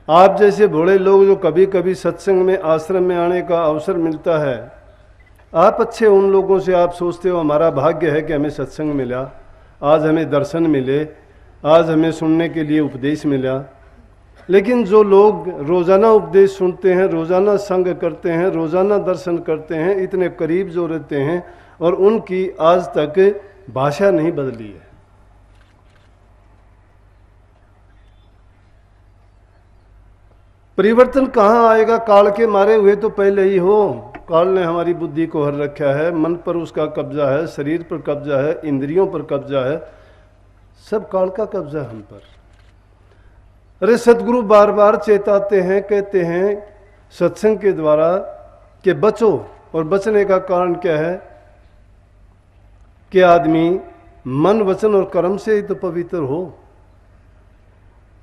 आप जैसे भोले लोग जो कभी कभी सत्संग में आश्रम में आने का अवसर मिलता है, आप अच्छे उन लोगों से आप सोचते हो हमारा भाग्य है कि हमें सत्संग मिला, आज हमें दर्शन मिले, आज हमें सुनने के लिए उपदेश मिला। लेकिन जो लोग रोज़ाना उपदेश सुनते हैं, रोज़ाना संग करते हैं, रोज़ाना दर्शन करते हैं, इतने करीब जो रहते हैं और उनकी आज तक भाषा नहीं बदली है। परिवर्तन कहाँ आएगा? काल के मारे हुए तो पहले ही हो। काल ने हमारी बुद्धि को हर रखा है, मन पर उसका कब्जा है, शरीर पर कब्जा है, इंद्रियों पर कब्जा है, सब काल का कब्जा है हम पर। अरे सतगुरु बार बार चेताते हैं, कहते हैं सत्संग के द्वारा कि बचो, और बचने का कारण क्या है कि आदमी मन वचन और कर्म से ही तो पवित्र हो।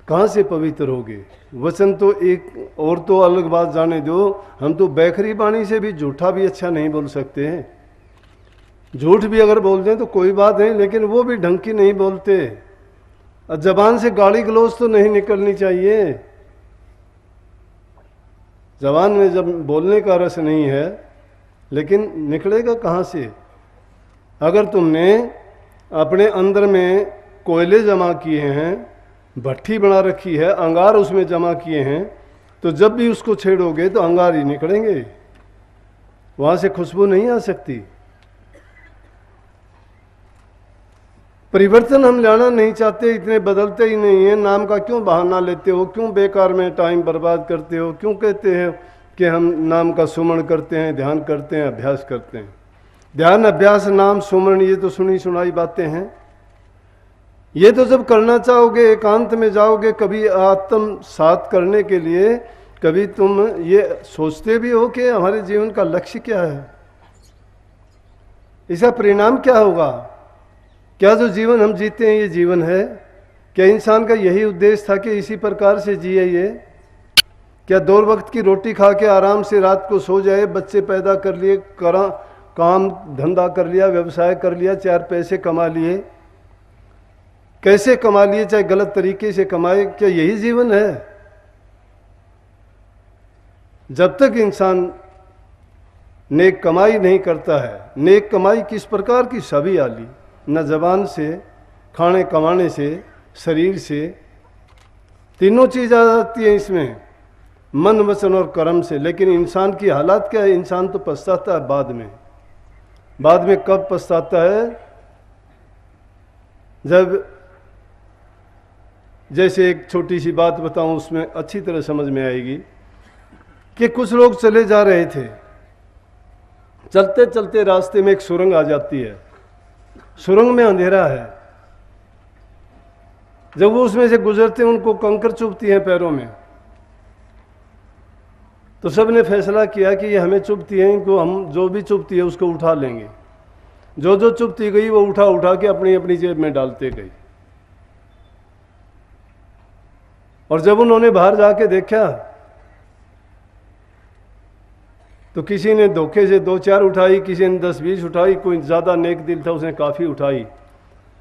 कहाँ से पवित्र होगे? वचन तो एक और तो अलग बात जाने दो, हम तो बैखरी बाणी से भी झूठा भी अच्छा नहीं बोल सकते हैं। झूठ भी अगर बोल दें तो कोई बात नहीं, लेकिन वो भी ढंग की नहीं बोलते। जबान से गाली गलौज तो नहीं निकलनी चाहिए। जबान में जब बोलने का रस नहीं है, लेकिन निकलेगा कहाँ से? अगर तुमने अपने अंदर में कोयले जमा किए हैं, भट्टी बना रखी है, अंगार उसमें जमा किए हैं, तो जब भी उसको छेड़ोगे तो अंगार ही निकलेंगे, वहां से खुशबू नहीं आ सकती। परिवर्तन हम लाना नहीं चाहते, इतने बदलते ही नहीं है। नाम का क्यों बहाना लेते हो? क्यों बेकार में टाइम बर्बाद करते हो? क्यों कहते हैं कि हम नाम का सुमरण करते हैं, ध्यान करते हैं, अभ्यास करते हैं? ध्यान, अभ्यास, नाम, सुमरण, ये तो सुनी सुनाई बातें हैं। ये तो जब करना चाहोगे, एकांत में जाओगे, कभी आत्म साथ करने के लिए, कभी तुम ये सोचते भी हो कि हमारे जीवन का लक्ष्य क्या है, इसका परिणाम क्या होगा? क्या जो जीवन हम जीते हैं ये जीवन है? क्या इंसान का यही उद्देश्य था कि इसी प्रकार से जिए ये? क्या 2 वक्त की रोटी खा के आराम से रात को सो जाए, बच्चे पैदा कर लिए, काम धंधा कर लिया, व्यवसाय कर लिया, 4 पैसे कमा लिए, कैसे कमा लिए, चाहे गलत तरीके से कमाए, क्या यही जीवन है? जब तक इंसान नेक कमाई नहीं करता है, नेक कमाई किस प्रकार की? सभी आली, न जबान से, खाने कमाने से, शरीर से, तीनों चीज आ जाती है इसमें, मन वचन और कर्म से। लेकिन इंसान की हालत क्या है? इंसान तो पछताता है बाद में। बाद में कब पछताता है? जब, जैसे एक छोटी सी बात बताऊं, उसमें अच्छी तरह समझ में आएगी कि कुछ लोग चले जा रहे थे, चलते चलते रास्ते में एक सुरंग आ जाती है। सुरंग में अंधेरा है। जब वो उसमें से गुजरते हैं, उनको कंकर चुभती हैं पैरों में। तो सब ने फैसला किया कि ये हमें चुभती है, इनको हम जो भी चुभती है उसको उठा लेंगे। जो जो चुभती गई वो उठा उठा के अपनी अपनी जेब में डालते गई। और जब उन्होंने बाहर जाके देखा तो किसी ने धोखे से 2-4 उठाई, किसी ने 10-20 उठाई, कोई ज़्यादा नेक दिल था उसने काफ़ी उठाई।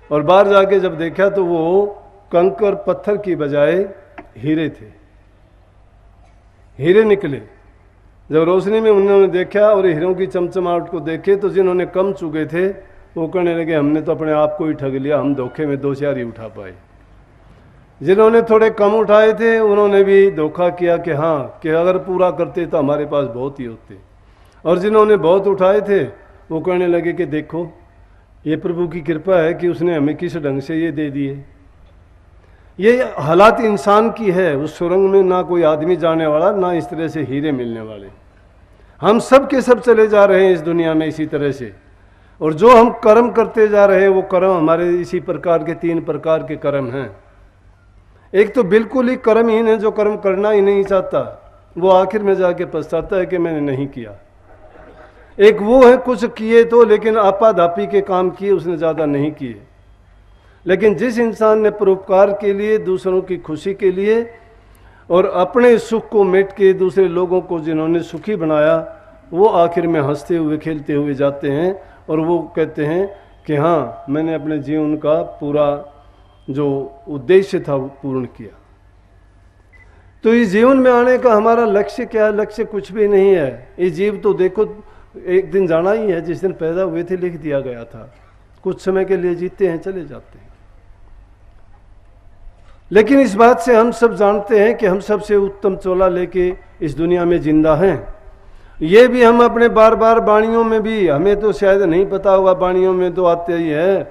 और बाहर जाके जब देखा तो वो कंकर पत्थर की बजाय हीरे थे, हीरे निकले। जब रोशनी में उन्होंने देखा और हीरों की चमचमाहट को देखे, तो जिन्होंने कम चुके थे वो कहने लगे हमने तो अपने आप को ही ठग लिया, हम धोखे में 2-4 ही उठा पाए। जिन्होंने थोड़े कम उठाए थे उन्होंने भी धोखा किया कि हाँ, कि अगर पूरा करते तो हमारे पास बहुत ही होते। और जिन्होंने बहुत उठाए थे वो कहने लगे कि देखो ये प्रभु की कृपा है कि उसने हमें किस ढंग से ये दे दिए। ये हालात इंसान की है। उस सुरंग में ना कोई आदमी जाने वाला, ना इस तरह से हीरे मिलने वाले। हम सब के सब चले जा रहे हैं इस दुनिया में इसी तरह से। और जो हम कर्म करते जा रहे हैं वो कर्म हमारे इसी प्रकार के 3 प्रकार के कर्म हैं। एक तो बिल्कुल ही कर्महीन है, जो कर्म करना ही नहीं चाहता, वो आखिर में जाके पछताता है कि मैंने नहीं किया। एक वो है कुछ किए तो, लेकिन आपाधापी के काम किए, उसने ज़्यादा नहीं किए। लेकिन जिस इंसान ने परोपकार के लिए, दूसरों की खुशी के लिए और अपने सुख को मेट के दूसरे लोगों को जिन्होंने सुखी बनाया, वो आखिर में हंसते हुए खेलते हुए जाते हैं और वो कहते हैं कि हाँ, मैंने अपने जीवन का पूरा जो उद्देश्य था वो पूर्ण किया। तो इस जीवन में आने का हमारा लक्ष्य क्या है? लक्ष्य कुछ भी नहीं है। ये जीव तो देखो एक दिन जाना ही है, जिस दिन पैदा हुए थे लिख दिया गया था, कुछ समय के लिए जीते हैं चले जाते हैं। लेकिन इस बात से हम सब जानते हैं कि हम सबसे उत्तम चोला लेके इस दुनिया में जिंदा हैं। ये भी हम अपने बार बार वाणियों में भी, हमें तो शायद नहीं पता होगा, वाणियों में तो आते ही है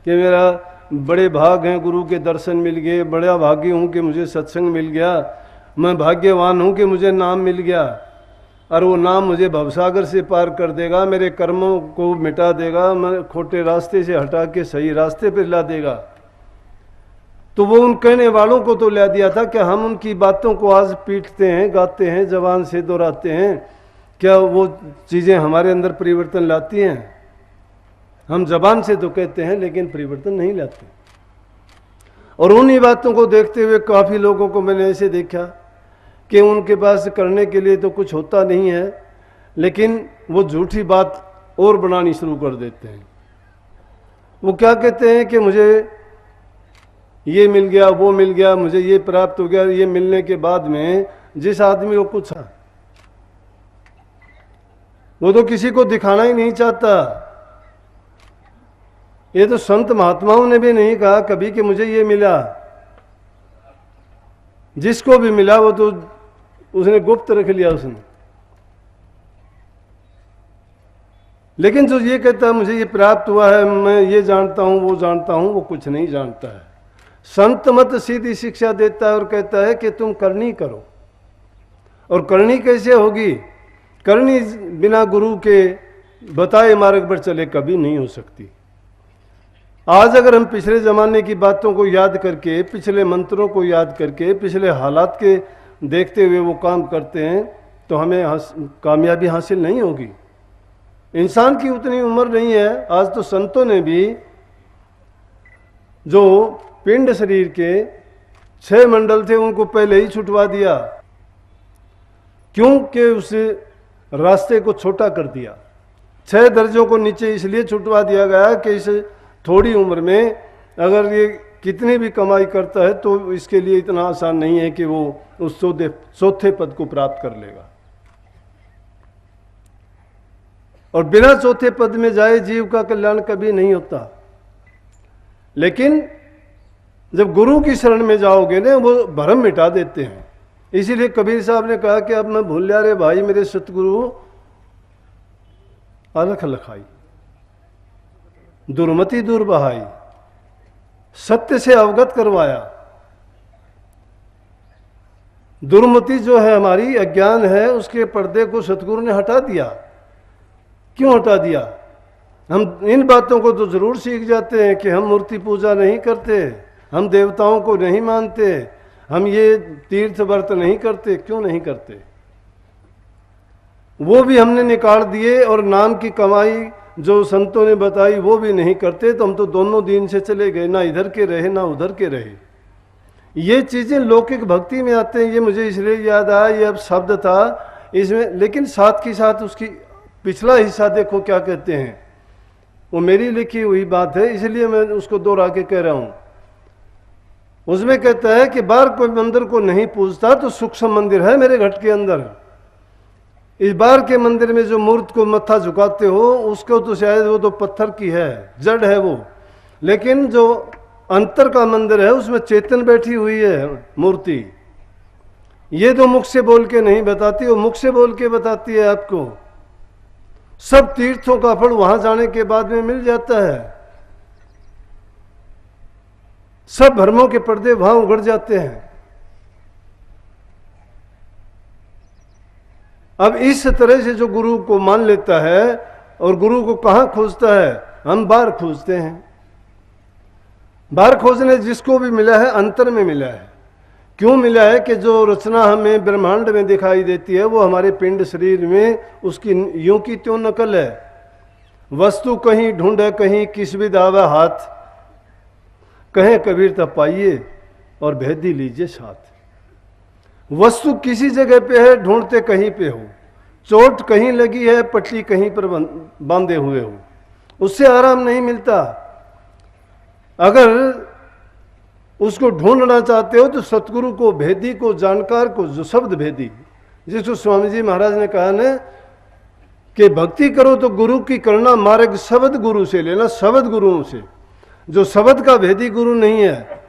कि मेरा बड़े भाग हैं, गुरु के दर्शन मिल गए, बड़ा भाग्य हूँ कि मुझे सत्संग मिल गया, मैं भाग्यवान हूँ कि मुझे नाम मिल गया, और वो नाम मुझे भवसागर से पार कर देगा, मेरे कर्मों को मिटा देगा, मैं खोटे रास्ते से हटा के सही रास्ते पर ला देगा। तो वो उन कहने वालों को तो ला दिया था कि हम उनकी बातों को आज पीटते हैं, गाते हैं, जबान से दोहराते हैं, क्या वो चीज़ें हमारे अंदर परिवर्तन लाती हैं? हम जबान से तो कहते हैं लेकिन परिवर्तन नहीं लाते। और उन्हीं बातों को देखते हुए काफ़ी लोगों को मैंने ऐसे देखा कि उनके पास करने के लिए तो कुछ होता नहीं है, लेकिन वो झूठी बात और बनानी शुरू कर देते हैं। वो क्या कहते हैं कि मुझे ये मिल गया, वो मिल गया, मुझे ये प्राप्त हो गया। ये मिलने के बाद में जिस आदमी को कुछ, वो तो किसी को दिखाना ही नहीं चाहता। ये तो संत महात्माओं ने भी नहीं कहा कभी कि मुझे ये मिला। जिसको भी मिला वो तो उसने गुप्त रख लिया उसने। लेकिन जो ये कहता है मुझे ये प्राप्त हुआ है, मैं ये जानता हूं, वो जानता हूं, वो कुछ नहीं जानता है। संत मत सीधी शिक्षा देता है और कहता है कि तुम करनी करो। और करनी कैसे होगी? करनी बिना गुरु के बताए मार्ग पर चले कभी नहीं हो सकती। आज अगर हम पिछले ज़माने की बातों को याद करके, पिछले मंत्रों को याद करके, पिछले हालात के देखते हुए वो काम करते हैं तो हमें कामयाबी हासिल नहीं होगी। इंसान की उतनी उम्र नहीं है। आज तो संतों ने भी जो पिंड शरीर के 6 मंडल थे उनको पहले ही छुटवा दिया, क्योंकि उस रास्ते को छोटा कर दिया। 6 दर्जों को नीचे इसलिए छुटवा दिया गया कि इस थोड़ी उम्र में अगर ये कितनी भी कमाई करता है तो इसके लिए इतना आसान नहीं है कि वो उस चौथे पद को प्राप्त कर लेगा। और बिना चौथे पद में जाए जीव का कल्याण कभी नहीं होता। लेकिन जब गुरु की शरण में जाओगे ना, वो भरम मिटा देते हैं। इसीलिए कबीर साहब ने कहा कि अब मैं भूल लिया रे भाई मेरे सतगुरु अलख लखाई, दुर्मति दूर बहाई, सत्य से अवगत करवाया। दुर्मति जो है हमारी, अज्ञान है, उसके पर्दे को सतगुरु ने हटा दिया। क्यों हटा दिया? हम इन बातों को तो जरूर सीख जाते हैं कि हम मूर्ति पूजा नहीं करते, हम देवताओं को नहीं मानते, हम ये तीर्थ व्रत नहीं करते। क्यों नहीं करते? वो भी हमने निकाल दिए। और नाम की कमाई जो संतों ने बताई वो भी नहीं करते। तो हम तो दोनों दिन से चले गए, ना इधर के रहे ना उधर के रहे। ये चीज़ें लौकिक भक्ति में आते हैं। ये मुझे इसलिए याद आया, ये अब शब्द था इसमें, लेकिन साथ के साथ उसकी पिछला हिस्सा देखो क्या कहते हैं। वो मेरी लिखी हुई बात है इसलिए मैं उसको दोहरा के कह रहा हूँ। उसमें कहता है कि बाहर कोई मंदिर को नहीं पूजता तो सूक्ष्म मंदिर है मेरे घट के अंदर। इस बार के मंदिर में जो मूर्त को मत्था झुकाते हो उसको तो शायद वो तो पत्थर की है, जड़ है वो। लेकिन जो अंतर का मंदिर है उसमें चेतन बैठी हुई है मूर्ति। ये तो मुख से बोल के नहीं बताती, वो मुख से बोल के बताती है आपको। सब तीर्थों का फल वहां जाने के बाद में मिल जाता है। सब भ्रमों के पर्दे वहां उगड़ जाते हैं। अब इस तरह से जो गुरु को मान लेता है, और गुरु को कहाँ खोजता है? हम बाहर खोजते हैं। बाहर खोजने जिसको भी मिला है अंतर में मिला है। क्यों मिला है? कि जो रचना हमें ब्रह्मांड में दिखाई देती है वो हमारे पिंड शरीर में उसकी यूं की त्यों नकल है। वस्तु कहीं ढूंढे कहीं किस भी दावा हाथ, कहें कबीर तब पाइए और भेदी लीजिए साथ। वस्तु किसी जगह पे है, ढूंढते कहीं पे हो। चोट कहीं लगी है, पट्टी कहीं पर बांधे हुए हो, उससे आराम नहीं मिलता। अगर उसको ढूंढना चाहते हो तो सतगुरु को, भेदी को, जानकार को, जो शब्द भेदी, जिसको स्वामी जी महाराज ने कहा ना कि भक्ति करो तो गुरु की करना, मार्ग शब्द गुरु से लेना, शब्द गुरुओं से। जो शब्द का भेदी गुरु नहीं है,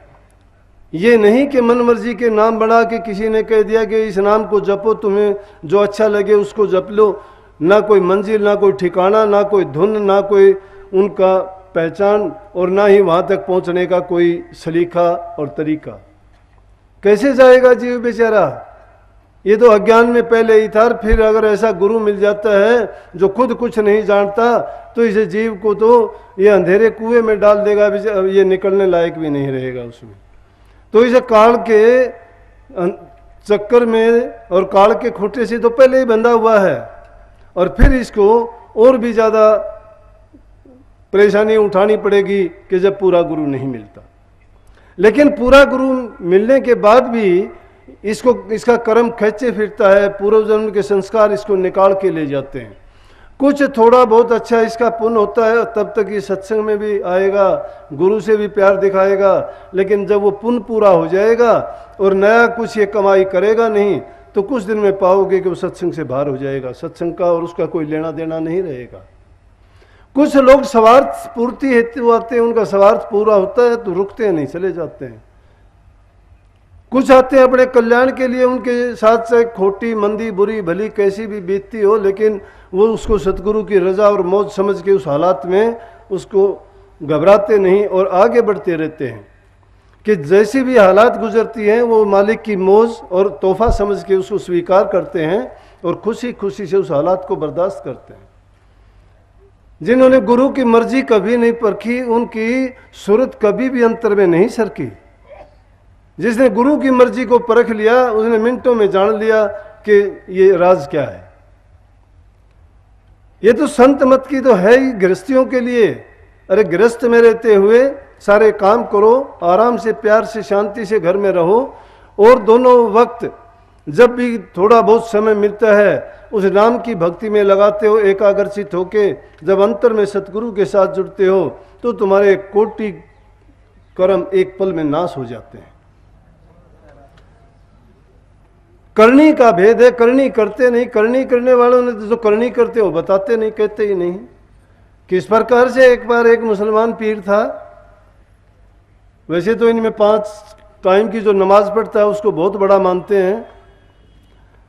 ये नहीं कि मन मर्जी के नाम बना के किसी ने कह दिया कि इस नाम को जपो, तुम्हें जो अच्छा लगे उसको जप लो, ना कोई मंजिल, ना कोई ठिकाना, ना कोई धुन, ना कोई उनका पहचान, और ना ही वहाँ तक पहुँचने का कोई सलीका और तरीका। कैसे जाएगा जीव बेचारा? ये तो अज्ञान में पहले ही था। फिर अगर ऐसा गुरु मिल जाता है जो खुद कुछ नहीं जानता, तो इसे जीव को तो ये अंधेरे कुएं में डाल देगा, ये निकलने लायक भी नहीं रहेगा उसमें। तो इसे काल के चक्कर में और काल के खूंटे से तो पहले ही बंधा हुआ है, और फिर इसको और भी ज़्यादा परेशानी उठानी पड़ेगी कि जब पूरा गुरु नहीं मिलता। लेकिन पूरा गुरु मिलने के बाद भी इसको, इसका कर्म खींचे फिरता है, पूर्व जन्म के संस्कार इसको निकाल के ले जाते हैं। कुछ थोड़ा बहुत अच्छा इसका पुण्य होता है, तब तक ये सत्संग में भी आएगा, गुरु से भी प्यार दिखाएगा। लेकिन जब वो पुण्य पूरा हो जाएगा और नया कुछ ये कमाई करेगा नहीं, तो कुछ दिन में पाओगे कि वो सत्संग से बाहर हो जाएगा, सत्संग का और उसका कोई लेना देना नहीं रहेगा। कुछ लोग स्वार्थ पूर्ति हेतु आते हैं, उनका स्वार्थ पूरा होता है तो रुकते हैं, नहीं चले जाते हैं। कुछ आते हैं अपने कल्याण के लिए, उनके साथ चाहे खोटी मंदी बुरी भली कैसी भी बीतती हो, लेकिन वो उसको सतगुरु की रजा और मौज समझ के उस हालात में उसको घबराते नहीं और आगे बढ़ते रहते हैं कि जैसी भी हालात गुजरती हैं वो मालिक की मौज और तोहफा समझ के उसको स्वीकार करते हैं और खुशी खुशी से उस हालात को बर्दाश्त करते हैं। जिन्होंने गुरु की मर्जी कभी नहीं परखी, उनकी सूरत कभी भी अंतर में नहीं सरकी। जिसने गुरु की मर्जी को परख लिया, उसने मिनटों में जान लिया कि ये राज क्या है। ये तो संत मत की तो है ही गृहस्थियों के लिए। अरे गृहस्थ में रहते हुए सारे काम करो, आराम से, प्यार से, शांति से घर में रहो, और दोनों वक्त जब भी थोड़ा बहुत समय मिलता है उस नाम की भक्ति में लगाते हो, एकाग्रचित होके। जब अंतर में सतगुरु के साथ जुड़ते हो तो तुम्हारे कोटि कर्म एक पल में नाश हो जाते हैं। करनी का भेद है, करनी करते नहीं। करनी करने वालों ने तो जो करनी करते हो बताते नहीं, कहते ही नहीं। किस प्रकार से एक बार एक मुसलमान पीर था, वैसे तो इनमें 5 टाइम की जो नमाज पढ़ता है उसको बहुत बड़ा मानते हैं,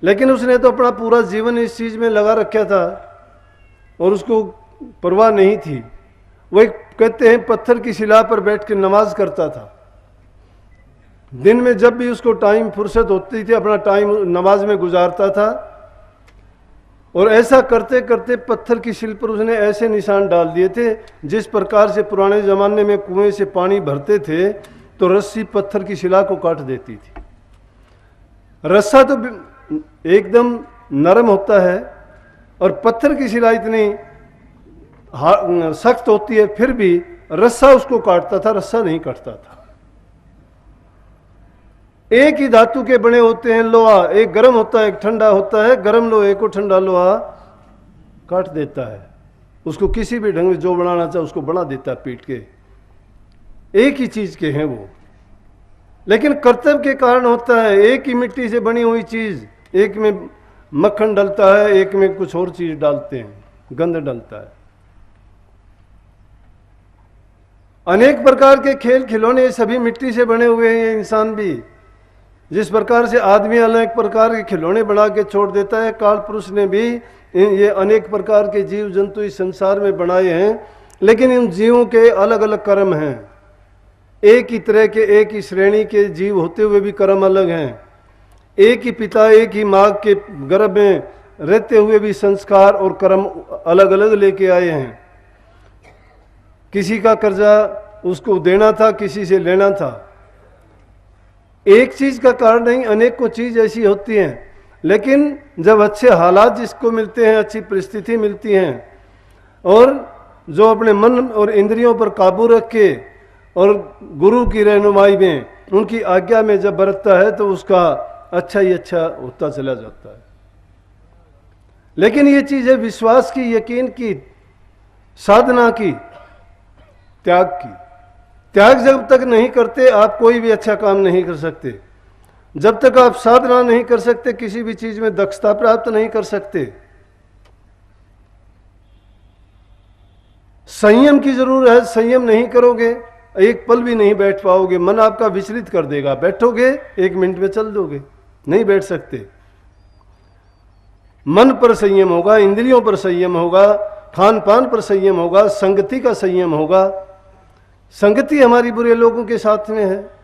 लेकिन उसने तो अपना पूरा जीवन इस चीज़ में लगा रखा था और उसको परवाह नहीं थी। वो एक कहते हैं पत्थर की शिला पर बैठ के नमाज करता था। दिन में जब भी उसको टाइम फुर्सत होती थी अपना टाइम नमाज में गुजारता था, और ऐसा करते करते पत्थर की शिल पर उसने ऐसे निशान डाल दिए थे जिस प्रकार से पुराने ज़माने में कुएं से पानी भरते थे तो रस्सी पत्थर की शिला को काट देती थी। रस्सा तो एकदम नरम होता है और पत्थर की शिला इतनी सख्त होती है, फिर भी रस्सा उसको काटता था, रस्सा नहीं काटता था। एक ही धातु के बने होते हैं लोहा, एक गर्म होता है एक ठंडा होता है। गर्म लोहे को ठंडा लोहा काट देता है, उसको किसी भी ढंग में जो बनाना चाहे उसको बना देता है पीट के। एक ही चीज के हैं वो, लेकिन कर्तव्य के कारण होता है। एक ही मिट्टी से बनी हुई चीज, एक में मक्खन डलता है, एक में कुछ और चीज डालते हैं, गंध डलता है। अनेक प्रकार के खेल खिलौने सभी मिट्टी से बने हुए हैं। इंसान भी जिस प्रकार से आदमी अनेक प्रकार के खिलौने बना के छोड़ देता है, काल पुरुष ने भी ये अनेक प्रकार के जीव जंतु इस संसार में बनाए हैं, लेकिन इन जीवों के अलग अलग कर्म हैं। एक ही तरह के, एक ही श्रेणी के जीव होते हुए भी कर्म अलग हैं। एक ही पिता, एक ही माँ के गर्भ में रहते हुए भी संस्कार और कर्म अलग अलग लेके आए हैं। किसी का कर्जा उसको देना था, किसी से लेना था। एक चीज का कारण नहीं, अनेकों चीज ऐसी होती हैं, लेकिन जब अच्छे हालात जिसको मिलते हैं, अच्छी परिस्थिति मिलती हैं, और जो अपने मन और इंद्रियों पर काबू रख के और गुरु की रहनुमाई में, उनकी आज्ञा में जब बरतता है तो उसका अच्छा ही अच्छा होता चला जाता है। लेकिन ये चीज है विश्वास की, यकीन की, साधना की, त्याग की। त्याग जब तक नहीं करते आप कोई भी अच्छा काम नहीं कर सकते। जब तक आप साधना नहीं कर सकते, किसी भी चीज में दक्षता प्राप्त नहीं कर सकते। संयम की जरूरत है। संयम नहीं करोगे एक पल भी नहीं बैठ पाओगे। मन आपका विचलित कर देगा। बैठोगे 1 मिनट में चल दोगे, नहीं बैठ सकते। मन पर संयम होगा, इंद्रियों पर संयम होगा, खान पान पर संयम होगा, संगति का संयम होगा। संगति हमारी बुरे लोगों के साथ में है।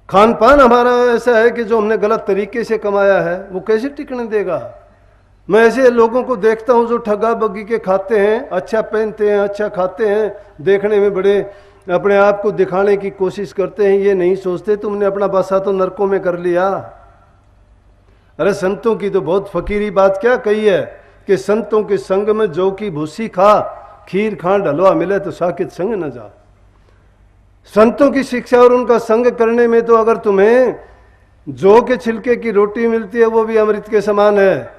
खान पान हमारा ऐसा है कि जो हमने गलत तरीके से कमाया है वो कैसे टिकने देगा। मैं ऐसे लोगों को देखता हूं जो ठगा बग्गी के खाते हैं, अच्छा पहनते हैं, अच्छा खाते हैं, देखने में बड़े अपने आप को दिखाने की कोशिश करते हैं। ये नहीं सोचते तुमने अपना बसा तो नरकों में कर लिया। अरे संतों की तो बहुत फकीरी बात क्या कही है कि संतों के संग में जौ की भूसी खा, खीर खांड हलवा मिले तो साकित संग न जा। संतों की शिक्षा और उनका संग करने में तो अगर तुम्हें जौ के छिलके की रोटी मिलती है वो भी अमृत के समान है।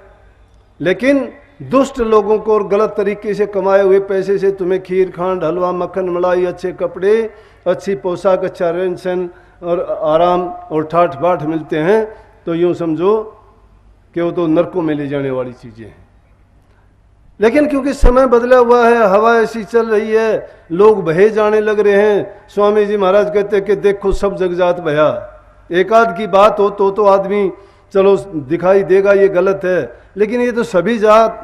लेकिन दुष्ट लोगों को और गलत तरीके से कमाए हुए पैसे से तुम्हें खीर खांड हलवा मक्खन मलाई, अच्छे कपड़े, अच्छी पोशाक, अच्छा रहन सहन और आराम और ठाठ बाट मिलते हैं तो यूं समझो कि वो तो नरकों में ले जाने वाली चीजें हैं। लेकिन क्योंकि समय बदला हुआ है, हवा ऐसी चल रही है, लोग बहे जाने लग रहे हैं। स्वामी जी महाराज कहते हैं कि देखो सब जग जात बहा। एक आध की बात हो तो आदमी चलो दिखाई देगा ये गलत है, लेकिन ये तो सभी जात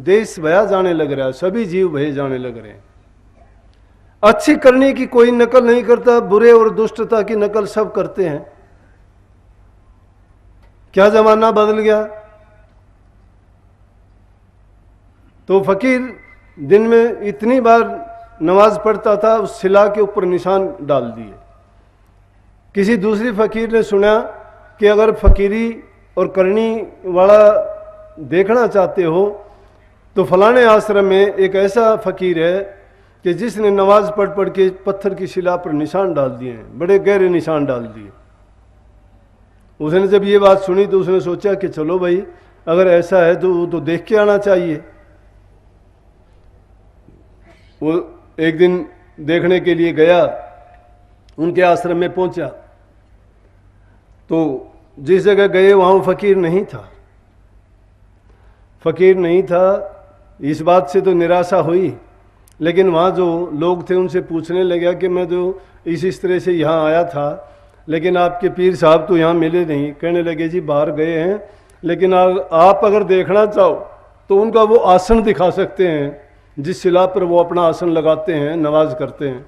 देश बहा जाने लग रहा है, सभी जीव बहे जाने लग रहे हैं। अच्छी करने की कोई नकल नहीं करता, बुरे और दुष्टता की नकल सब करते हैं। क्या जमाना बदल गया। तो फकीर दिन में इतनी बार नमाज पढ़ता था, उस शिला के ऊपर निशान डाल दिए। किसी दूसरी फकीर ने सुना कि अगर फकीरी और करनी वाला देखना चाहते हो तो फलाने आश्रम में एक ऐसा फकीर है कि जिसने नमाज पढ़ पढ़ के पत्थर की शिला पर निशान डाल दिए हैं, बड़े गहरे निशान डाल दिए। उसने जब ये बात सुनी तो उसने सोचा कि चलो भाई अगर ऐसा है तो देख के आना चाहिए। वो एक दिन देखने के लिए गया, उनके आश्रम में पहुंचा तो जिस जगह गए वहां फकीर नहीं था। फकीर नहीं था, इस बात से तो निराशा हुई। लेकिन वहाँ जो लोग थे उनसे पूछने लगा कि मैं तो इस तरह से यहाँ आया था, लेकिन आपके पीर साहब तो यहाँ मिले नहीं। कहने लगे जी बाहर गए हैं, लेकिन आप अगर देखना चाहो तो उनका वो आसन दिखा सकते हैं जिस शिला पर वो अपना आसन लगाते हैं, नमाज करते हैं।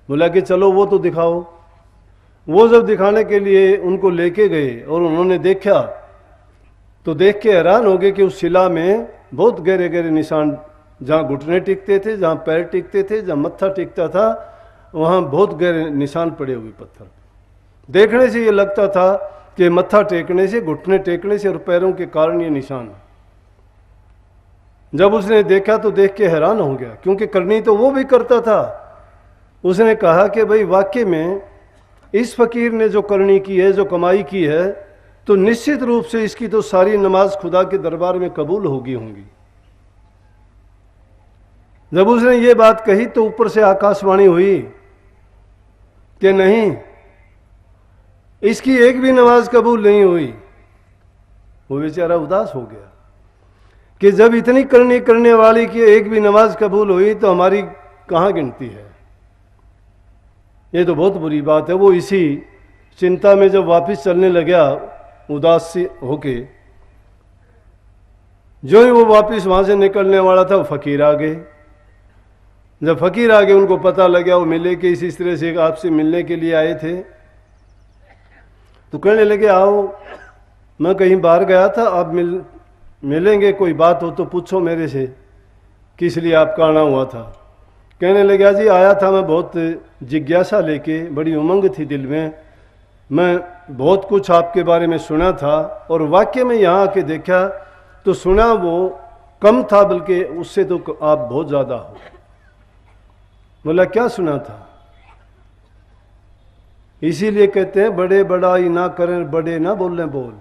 बोला कि चलो वो तो दिखाओ। वो जब दिखाने के लिए उनको लेके गए और उन्होंने देखा तो देख के हैरान हो गए कि उस शिला में बहुत गहरे गहरे निशान, जहाँ घुटने टिकते थे, जहाँ पैर टिकते थे, जहाँ मत्था टिकता था, वहाँ बहुत गहरे निशान पड़े हुए पत्थर। देखने से ये लगता था कि मत्था टेकने से, घुटने टेकने से और पैरों के कारण ये निशान। जब उसने देखा तो देख के हैरान हो गया, क्योंकि करनी तो वो भी करता था। उसने कहा कि भाई वाकई में इस फकीर ने जो करनी की है, जो कमाई की है, तो निश्चित रूप से इसकी तो सारी नमाज खुदा के दरबार में कबूल होगी होंगी। जब उसने ये बात कही तो ऊपर से आकाशवाणी हुई कि नहीं, इसकी एक भी नमाज कबूल नहीं हुई। वो बेचारा उदास हो गया कि जब इतनी करनी करने वाली की एक भी नमाज कबूल हुई तो हमारी कहाँ गिनती है। ये तो बहुत बुरी बात है। वो इसी चिंता में जब वापस चलने लगा उदास सी होके, जो ही वो वापस वहां से निकलने वाला था वो फकीर आ गए। जब फकीर आ गए उनको पता लगा, वो मिले कि इस तरह से आपसे मिलने के लिए आए थे। तो कहने लगे आओ, मैं कहीं बाहर गया था, आप मिलेंगे, कोई बात हो तो पूछो मेरे से, किस लिए आपका आना हुआ था। कहने लगा जी आया था मैं बहुत जिज्ञासा लेके, बड़ी उमंग थी दिल में, मैं बहुत कुछ आपके बारे में सुना था और वाकई में यहाँ आके देखा तो सुना वो कम था, बल्कि उससे तो आप बहुत ज़्यादा हो। बोला क्या सुना था। इसीलिए कहते हैं बड़े बड़ाई ना करें, बड़े ना बोलें बोल,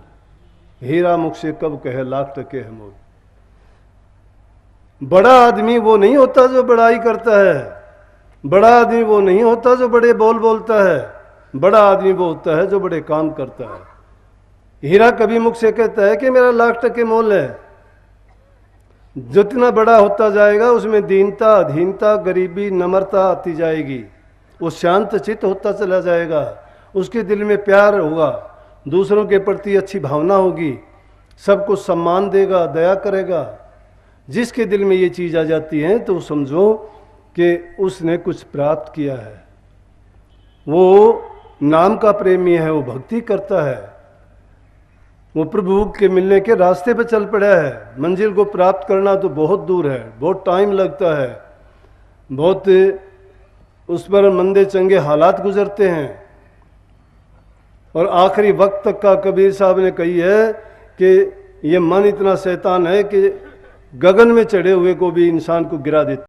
हीरा मुख से कब कहे लाख टके है मोल। बड़ा आदमी वो नहीं होता जो बड़ाई करता है, बड़ा आदमी वो नहीं होता जो बड़े बोल बोलता है, बड़ा आदमी वो होता है जो बड़े काम करता है। हीरा कभी मुख से कहता है कि मेरा लाख टके मोल है। जितना बड़ा होता जाएगा उसमें दीनता, अधीनता, गरीबी, नम्रता आती जाएगी। वो शांत चित्त होता चला जाएगा, उसके दिल में प्यार होगा, दूसरों के प्रति अच्छी भावना होगी, सबको सम्मान देगा, दया करेगा। जिसके दिल में ये चीज़ आ जाती है तो समझो कि उसने कुछ प्राप्त किया है। वो नाम का प्रेमी है, वो भक्ति करता है, वो प्रभु के मिलने के रास्ते पे चल पड़ा है। मंजिल को प्राप्त करना तो बहुत दूर है, बहुत टाइम लगता है, बहुत उस पर मंदे चंगे हालात गुजरते हैं। और आखिरी वक्त तक का कबीर साहब ने कही है कि ये मन इतना शैतान है कि गगन में चढ़े हुए को भी इंसान को गिरा देता।